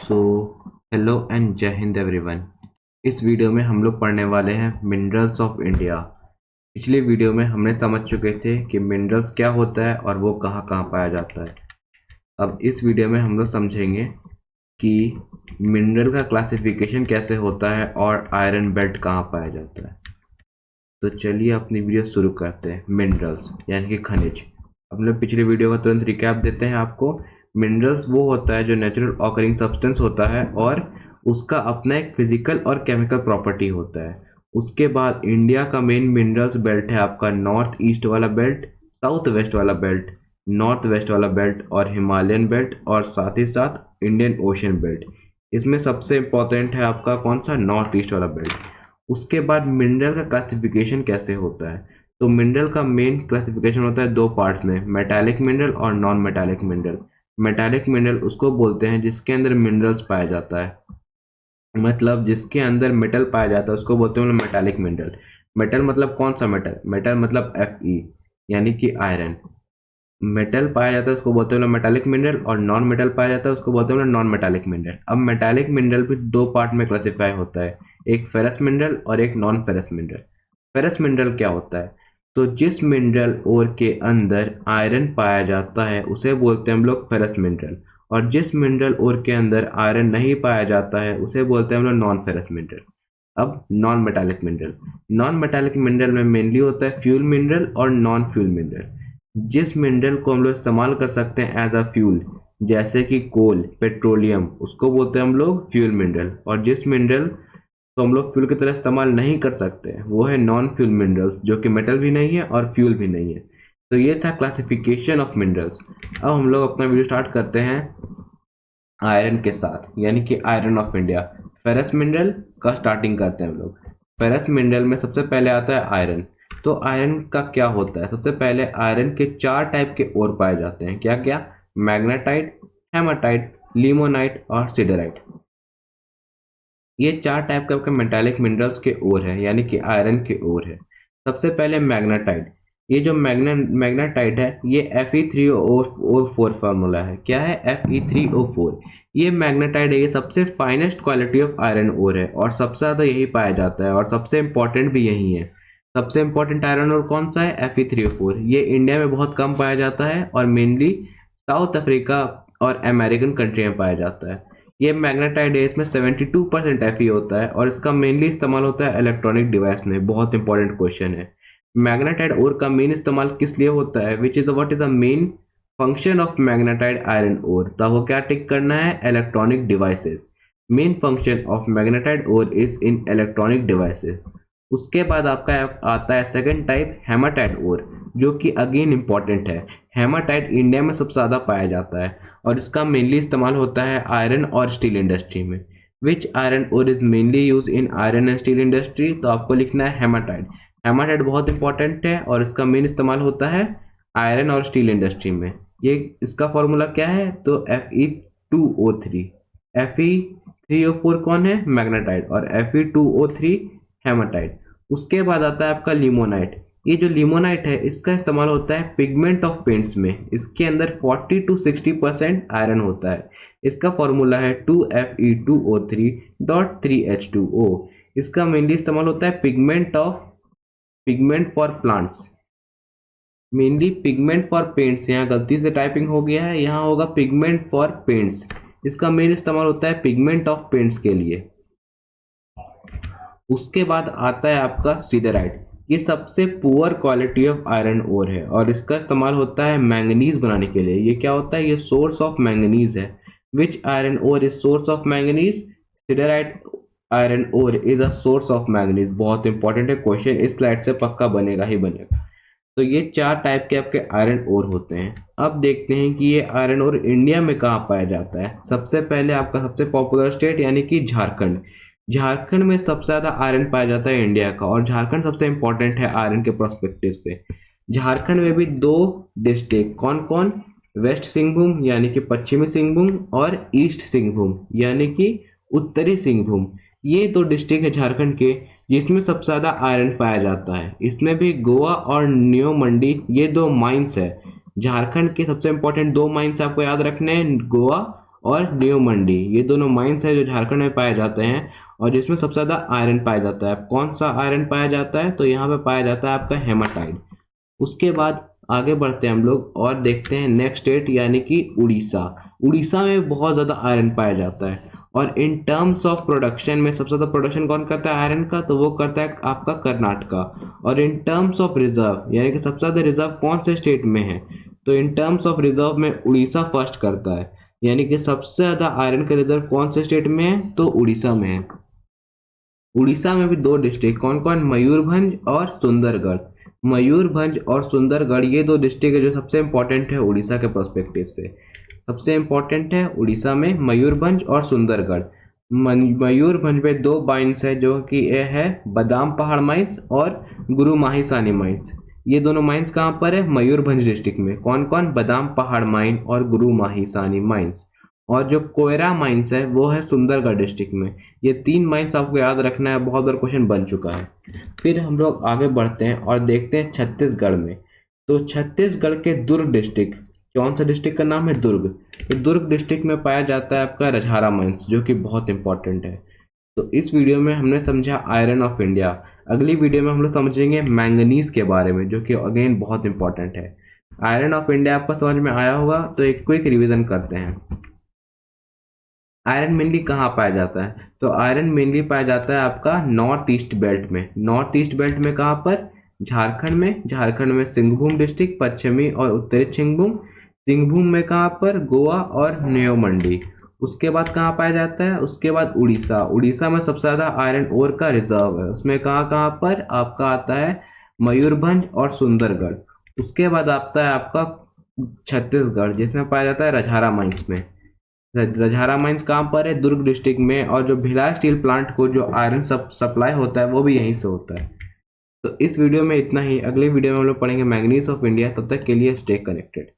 So hello and जय Hind everyone. इस video में हम लोग पढ़ने वाले हैं मिनरल्स ऑफ इंडिया। पिछली वीडियो में हमने समझ चुके थे कि मिनरल्स क्या होता है और वो कहाँ कहाँ पाया जाता है। अब इस वीडियो में हम लोग समझेंगे कि मिनरल का क्लासिफिकेशन कैसे होता है और आयरन बेल्ट कहाँ पाया जाता है। तो चलिए अपनी वीडियो शुरू करते हैं। मिनरल्स यानी कि खनिज। हम लोग पिछली वीडियो का तुरंत रिकैप देते हैं आपको। मिनरल्स वो होता है जो नेचुरल ऑकरिंग सब्सटेंस होता है और उसका अपना एक फिजिकल और केमिकल प्रॉपर्टी होता है। उसके बाद इंडिया का मेन मिनरल्स बेल्ट है आपका नॉर्थ ईस्ट वाला बेल्ट, साउथ वेस्ट वाला बेल्ट, नॉर्थ वेस्ट वाला बेल्ट और हिमालयन बेल्ट और साथ ही साथ इंडियन ओशन बेल्ट। इसमें सबसे इंपॉर्टेंट है आपका कौन सा, नॉर्थ ईस्ट वाला बेल्ट। उसके बाद मिनरल का क्लासिफिकेशन कैसे होता है। तो मिनरल का मेन क्लासिफिकेशन होता है दो पार्ट्स में, मेटालिक मिनरल और non metallic mineral. Metallic mineral उसको बोलते हैं जिसके अंदर मिनरल्स पाया जाता है, मतलब जिसके अंदर मेटल पाया जाता है उसको बोलते हैं मेटालिक मिनरल। मेटल मतलब कौन सा मेटल, मेटल मतलब Fe यानी कि आयरन। मेटल पाया जाता है उसको बोलते हैं मेटालिक मिनरल और नॉन मेटल पाया जाता है उसको बोलते हैं नॉन मेटालिक मिनरल। अब मेटालिक मिनरल भी दो पार्ट में क्लासिफाई होता है, एक फेरस मिनरल और एक non ferrous mineral. Ferrous mineral क्या होता है, तो जिस मिनरल ओर के अंदर आयरन पाया जाता है उसे बोलते हैं हम लोग फेरस मिनरल, और जिस मिनरल ओर के अंदर आयरन नहीं पाया जाता है उसे बोलते हैं हम लोग नॉन फेरस मिनरल। अब non metallic mineral, non metallic mineral में मेनली होता है फ्यूल मिनरल और नॉन फ्यूल मिनरल। जिस मिनरल को हम लोग इस्तेमाल कर सकते हैं एज अ फ्यूल, जैसे कि कोल, पेट्रोलियम, उसको बोलते हैं हम लोग फ्यूल मिनरल। और जिस मिनरल को हम लोग फ्यूल की तरह इस्तेमाल नहीं कर सकते वो है नॉन फ्यूल मिनरल्स, जो कि मेटल भी नहीं है और फ्यूल भी नहीं है। तो ये था क्लासिफिकेशन ऑफ मिनरल्स। अब हम लोग अपना वीडियो स्टार्ट करते हैं आयरन के साथ, यानी कि iron of India. Ferrous mineral का स्टार्टिंग करते हैं हम लोग। फेरस मिनरल में सबसे पहले आता है आयरन। तो आयरन का क्या होता है, सबसे पहले आयरन के चार टाइप के ओर पाए जाते हैं। क्या क्या, मैग्नेटाइट, हेमाटाइट, लिमोनाइट और सिडराइट। ये चार टाइप के आपके मेटालिक मिनरल्स के ओर है, यानी कि आयरन के ओर है। सबसे पहले मैग्नेटाइट। ये जो मैग्नेटाइट है ये Fe3O4 फार्मूला है। क्या है, Fe3O4। ये मैग्नेटाइट है, ये सबसे finest quality of iron ore है और सबसे ज़्यादा यही पाया जाता है और सबसे इंपॉर्टेंट भी यही है। सबसे इंपॉर्टेंट आयरन ओर कौन सा है, Fe3O4। ये इंडिया में बहुत कम पाया जाता है और मेनली साउथ अफ्रीका और अमेरिकन कंट्री में पाया जाता है। ये मैग्नेटाइट है, इसमें 72% Fe होता है और इसका मेनली इस्तेमाल होता है इलेक्ट्रॉनिक डिवाइस में। बहुत इंपॉर्टेंट क्वेश्चन है। मैग्नेटाइट ओर का मेन इस्तेमाल किस लिए होता है, which is what is the main function of magnetite iron ore. तो वो क्या टिक करना है, electronic devices. Main function of magnetite ore is in electronic devices. उसके बाद आपका आता है सेकंड टाइप, हेमाटाइट ओर, जो कि अगेन इंपॉर्टेंट है। हेमाटाइट इंडिया में सबसे ज़्यादा पाया जाता है और इसका मेनली इस्तेमाल होता है आयरन और स्टील इंडस्ट्री में। Which iron ore is mainly use in iron and steel industry, तो आपको लिखना है हेमाटाइट। हेमाटाइट बहुत इंपॉर्टेंट है और इसका मेन इस्तेमाल होता है आयरन और स्टील इंडस्ट्री में। ये इसका फॉर्मूला क्या है, तो Fe2O3। Fe3O4 कौन है, मैग्नेटाइट, और Fe2O3 हेमाटाइट। उसके बाद आता है आपका लिमोनाइट। ये जो लिमोनाइट है इसका इस्तेमाल होता है पिगमेंट ऑफ पेंट्स में। इसके अंदर 40 to 60% आयरन होता है। इसका फॉर्मूला है 2Fe2O3.3H2O। इसका मेनली इस्तेमाल होता है pigment for plants, mainly pigment for paints. यहाँ गलती से टाइपिंग हो गया है, यहाँ होगा पिगमेंट फॉर पेंट्स। इसका मेन इस्तेमाल होता है पिगमेंट ऑफ पेंट्स के लिए। उसके बाद आता है आपका सिडराइट। ये सबसे poor quality of iron ore है और इसका इस्तेमाल होता है मैंगनीज बनाने के लिए। ये क्या होता है, ये सोर्स ऑफ मैंगनीज है। Which iron ore is source of manganese, siderite iron ore is a source of manganese. बहुत इंपॉर्टेंट है क्वेश्चन, इस स्लाइड से पक्का बनेगा ही बनेगा। तो ये चार टाइप के आपके आयरन ओर होते हैं। अब देखते हैं कि ये आयरन ओर इंडिया में कहाँ पाया जाता है। सबसे पहले आपका सबसे पॉपुलर स्टेट यानी कि झारखंड। झारखंड में सबसे ज्यादा आयरन पाया जाता है इंडिया का, और झारखंड सबसे इंपॉर्टेंट है आयरन के प्रोस्पेक्टिव से। झारखंड में भी दो डिस्ट्रिक्ट, कौन कौन, वेस्ट सिंहभूम यानी कि पश्चिमी सिंहभूम और ईस्ट सिंहभूम यानी कि उत्तरी सिंहभूम, ये दो डिस्ट्रिक्ट है झारखंड के जिसमें सबसे ज्यादा आयरन पाया जाता है। इसमें भी गोवा और न्यू मंडी, ये दो माइंस है। झारखंड के सबसे इंपॉर्टेंट दो माइंस आपको याद रखने हैं, गोवा और न्यू मंडी, ये दोनों माइंस है जो झारखंड में पाए जाते हैं और जिसमें सबसे ज़्यादा आयरन पाया जाता है। कौन सा आयरन पाया जाता है? तो यहाँ पे पाया जाता है आपका हेमाटाइट। उसके बाद आगे बढ़ते हैं हम लोग और देखते हैं नेक्स्ट स्टेट यानी कि उड़ीसा। उड़ीसा में बहुत ज़्यादा आयरन पाया जाता है और इन टर्म्स ऑफ प्रोडक्शन में सबसे ज़्यादा प्रोडक्शन कौन करता है आयरन का? तो वो करता है आपका कर्नाटका। और इन टर्म्स ऑफ रिजर्व यानी कि सबसे ज़्यादा रिजर्व कौन से स्टेट में है? तो इन टर्म्स ऑफ रिजर्व में उड़ीसा फर्स्ट करता है, यानी कि सबसे ज़्यादा आयरन का रिजर्व कौन से स्टेट में है? तो उड़ीसा में है। उड़ीसा में भी दो डिस्ट्रिक्ट कौन कौन? मयूरभंज और सुंदरगढ़। मयूरभंज और सुंदरगढ़ ये दो डिस्ट्रिक्ट है जो सबसे इंपॉर्टेंट है उड़ीसा के पर्सपेक्टिव से। सबसे इंपॉर्टेंट है उड़ीसा में मयूरभंज और सुंदरगढ़। मयूरभंज में दो माइंस है जो कि ये है बादाम पहाड़ माइंस और गुरु माहिसानी माइंस। ये दोनों माइंस कहाँ पर है? मयूरभंज डिस्ट्रिक्ट में। कौन कौन? बादाम पहाड़ माइन और गुरु माहिसानी माइंस। और जो कोयरा माइंस है वो है सुंदरगढ़ डिस्ट्रिक्ट में। ये तीन माइंस आपको याद रखना है, बहुत बार क्वेश्चन बन चुका है। फिर हम लोग आगे बढ़ते हैं और देखते हैं छत्तीसगढ़ में। तो छत्तीसगढ़ के दुर्ग डिस्ट्रिक्ट, कौन सा डिस्ट्रिक्ट का नाम है? दुर्ग। ये दुर्ग डिस्ट्रिक्ट में पाया जाता है आपका रजहारा माइंस जो कि बहुत इंपॉर्टेंट है। तो इस वीडियो में हमने समझा आयरन ऑफ इंडिया। अगली वीडियो में हम लोग समझेंगे मैंगनीज के बारे में जो कि अगेन बहुत इंपॉर्टेंट है। आयरन ऑफ इंडिया आपका समझ में आया होगा, तो एक क्विक रिवीजन करते हैं। आयरन मेनली कहाँ पाया जाता है? तो आयरन मेनली पाया जाता है आपका नॉर्थ ईस्ट बेल्ट में। नॉर्थ ईस्ट बेल्ट में कहाँ पर? झारखंड में। झारखंड में सिंहभूम डिस्ट्रिक्ट, पश्चिमी और उत्तरी सिंहभूम। सिंहभूम में कहाँ पर? गोवा और न्यू मंडी। उसके बाद कहाँ पाया जाता है? उसके बाद उड़ीसा। उड़ीसा में सबसे ज़्यादा आयरन ओर का रिजर्व है, उसमें कहाँ कहाँ पर आपका आता है? मयूरभंज और सुंदरगढ़। उसके बाद आता है आपका छत्तीसगढ़ जिसमें पाया जाता है रजहारा माइंस में। रजहारा माइंस कहाँ पर है? दुर्ग डिस्ट्रिक्ट में। और जो भिलाई स्टील प्लांट को जो आयरन सप्लाई होता है वो भी यहीं से होता है। तो इस वीडियो में इतना ही। अगले वीडियो में हम लोग पढ़ेंगे मैंगनीज ऑफ इंडिया। तब तक के लिए स्टे कनेक्टेड।